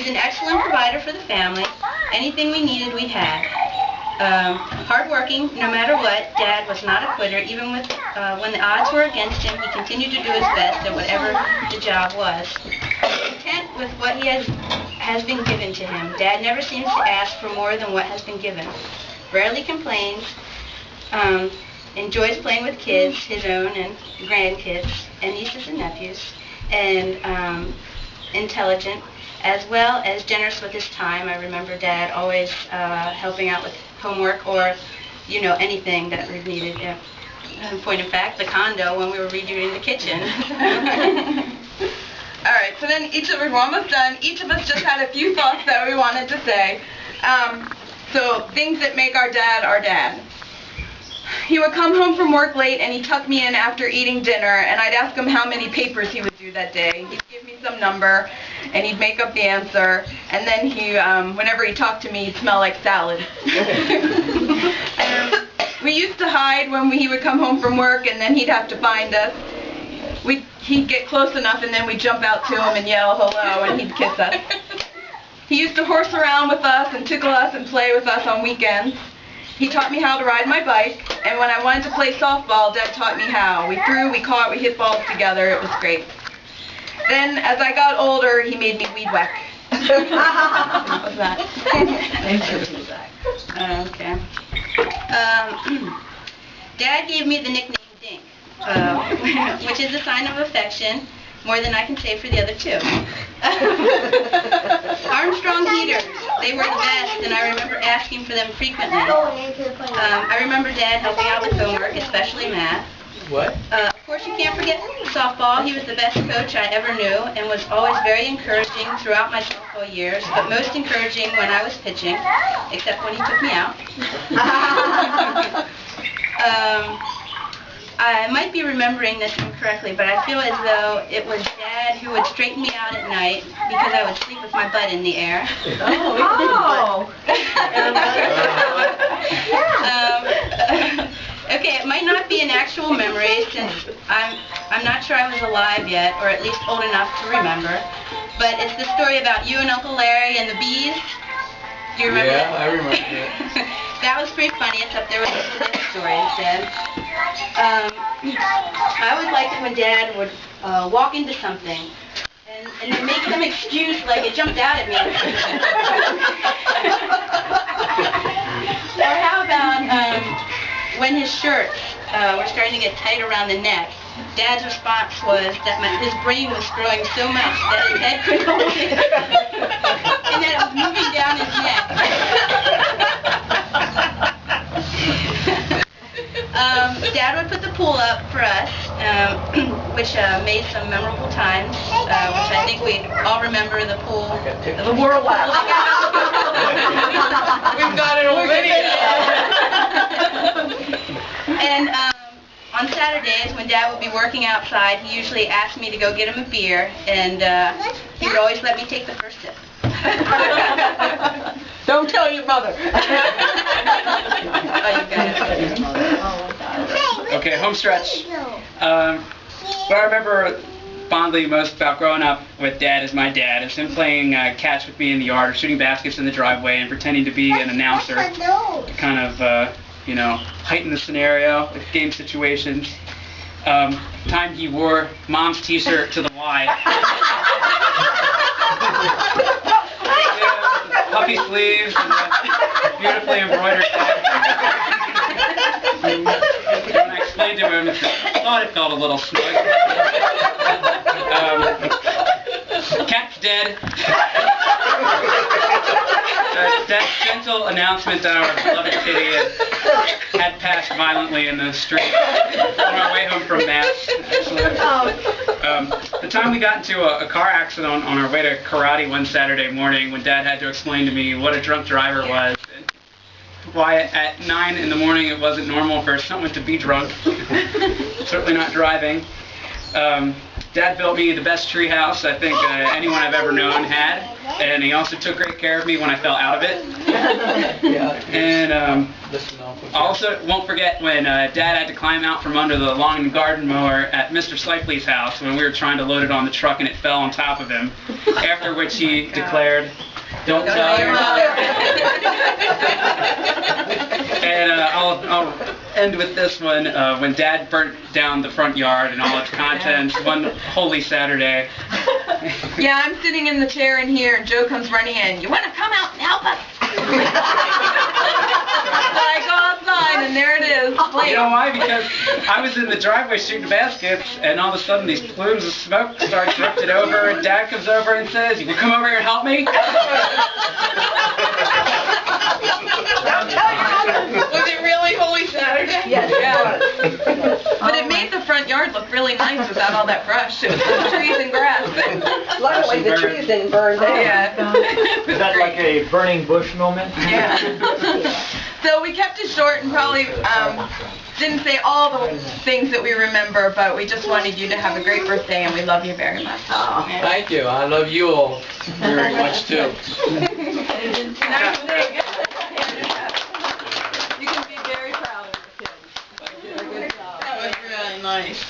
was an excellent provider for the family. Anything we needed, we had. Hardworking, no matter what, Dad was not a quitter. Even when the odds were against him, he continued to do his best at whatever the job was. Content with what he has been given to him. Dad never seems to ask for more than what has been given. Rarely complains. Enjoys playing with kids, his own and grandkids, and nieces and nephews, and intelligent, as well as generous with his time. I remember Dad always helping out with homework or, anything that we needed. Yeah. Point of fact, the condo when we were redoing the kitchen. All right, so then we're almost done. Each of us just had a few thoughts that we wanted to say. So things that make our dad our dad. He would come home from work late and he'd tuck me in after eating dinner, and I'd ask him how many papers he would do that day. He'd give me some number and he'd make up the answer, and then whenever he talked to me, he'd smell like salad. We used to hide when he would come home from work, and then he'd have to find us. He'd get close enough and then we'd jump out to him and yell hello, and he'd kiss us. He used to horse around with us and tickle us and play with us on weekends. He taught me how to ride my bike, and when I wanted to play softball, Dad taught me how. We threw, we caught, we hit balls together. It was great. Then, as I got older, he made me weed whack. What was that? Okay. Dad gave me the nickname Dink, which is a sign of affection, more than I can say for the other two. Armstrong heaters, they were the best, and I remember asking for them frequently. I remember Dad helping out with homework, especially math. What? Of course, you can't forget softball. He was the best coach I ever knew and was always very encouraging throughout my softball years, but most encouraging when I was pitching, except when he took me out. I might be remembering this incorrectly, but I feel as though it was Dad who would straighten me out at night because I would sleep with my butt in the air. Okay, it might not be an actual memory since I'm not sure I was alive yet, or at least old enough to remember, but it's the story about you and Uncle Larry and the bees. Do you remember that? Yeah, I remember that. That was pretty funny. It's up there with the story instead. I always liked it when Dad would walk into something and then make some excuse like it jumped out at me. Or how about when his shirts were starting to get tight around the neck? Dad's response was that his brain was growing so much that his head couldn't hold it, and that it was moving down his neck. Dad would put the pool up for us, which made some memorable times, which I think we all remember the pool. The whirlwind. We've got it on video. And on Saturdays, when Dad would be working outside, he usually asked me to go get him a beer, and he would always let me take the first sip. Don't tell your mother. Okay, home stretch. What I remember fondly most about growing up with Dad as my dad is him playing catch with me in the yard or shooting baskets in the driveway and pretending to be an announcer to kind of, heighten the scenario with game situations. Time he wore Mom's t-shirt to the Y. Puffy sleeves and beautifully embroidered tag. When I explained to him, I thought it felt a little snug. Cat's dead. That gentle announcement that our beloved kitty had passed violently in the street on our way home from Mass. The time we got into a car accident on our way to karate one Saturday morning when Dad had to explain to me what a drunk driver was and why at 9 in the morning it wasn't normal for someone to be drunk, certainly not driving. Dad built me the best tree house I think anyone I've ever known had, and he also took great care of me when I fell out of it. And also won't forget when Dad had to climb out from under the lawn and garden mower at Mr. Slipely's house when we were trying to load it on the truck and it fell on top of him, after which he declared, "Don't tell your mother." And I'll end with this one. When Dad burnt down the front yard and all its contents one holy Saturday. Yeah, I'm sitting in the chair in here, and Joe comes running in. "You want to come out and help us?" So I go outside, and there it is. You know why? Because I was in the driveway shooting baskets, and all of a sudden these plumes of smoke start drifting over, and Dad comes over and says, "You can come over here and help me?" Was it really Holy Saturday? Yes, but it made the front yard look really nice without all that brush. It was just trees and grass. Luckily, the trees didn't burn down. Yeah. Is that like a burning bush moment? Yeah. So we kept it short and probably didn't say all the things that we remember, but we just wanted you to have a great birthday, and we love you very much. Thank you. I love you all very much too. Nice thing. You can be very proud of the kids. That was really nice.